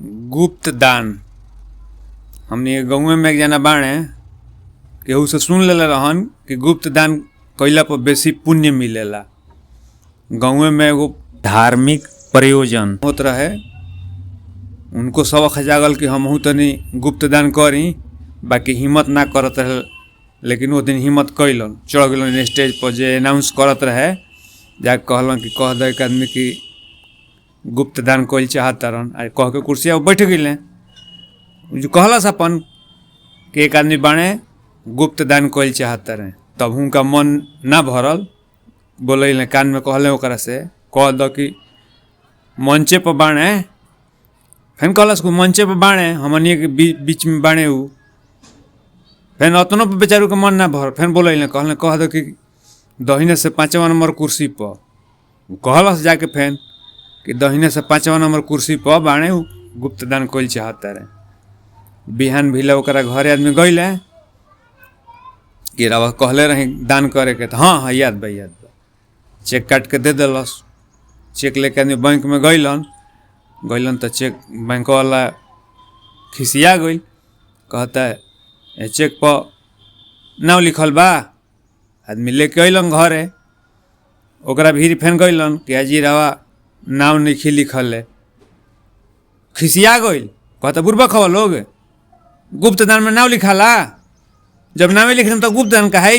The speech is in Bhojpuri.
गुप्त दान। हमने गाँव में एक जना बाणे केहू से सुन लेला रहन कि गुप्त दान कइला पर बेसी पुण्य मिलेला। गाँव में एगो धार्मिक प्रयोजन होत रहे, उनको सबक जागल कि हमहू तनी गुप्त दान करी, बाकी हिम्मत ना करत रहे, लेकिन वो दिन हिम्मत कैलन, चढ़ गलन स्टेज पर जे अनाउंस करत रहे, जाके कहलन कि कह दे एक आदमी की गुप्त दान कइल चाहत रहन। कह के कुर्सिया पर बैठ गइले। जो कहलस अपन कि एक आदमी बाणे गुप्त दान कइल चाहत रहे, तब उनका मन ना भरल, बोले कान में कहले ओकरा से कह दो कि मंचे पर बाणे। फिर कहलस को मंचे पर बाणे, हमनी के बीच में बाणे उ। फिर अतनो पर बेचारू के मन ना भर, फिर बोले कहले कह दो कि दहिने से 5वां नंबर कुर्सी पर। कहलस जाके फिर कि दहिने से 5वां नंबर कुर्सी पर बाणे उ गुप्त दान कइल चाहत रहे। बिहान भिले ओकरा घरे आदमी गइले कि रवा कहले रही दान करे के, तो हाँ याद बा याद बा। चेक काट के दे दिलस। चेक लेके आदमी बैंक में गइलन तो चेक बैंक वाला खिसिया गइल, कहता है ए चेक पर नाम लिखल बा। आदमी लेके अइलन घरे, ओकरा भीड़ फेन गइलन कि अजी रवा नाम नहीं लिखल है। खिसिया गइल, कहता बुर्बक हवा लोग, गुप्त दान में नाम लिखाला, जब नामे लिखन तो गुप्त दान का है।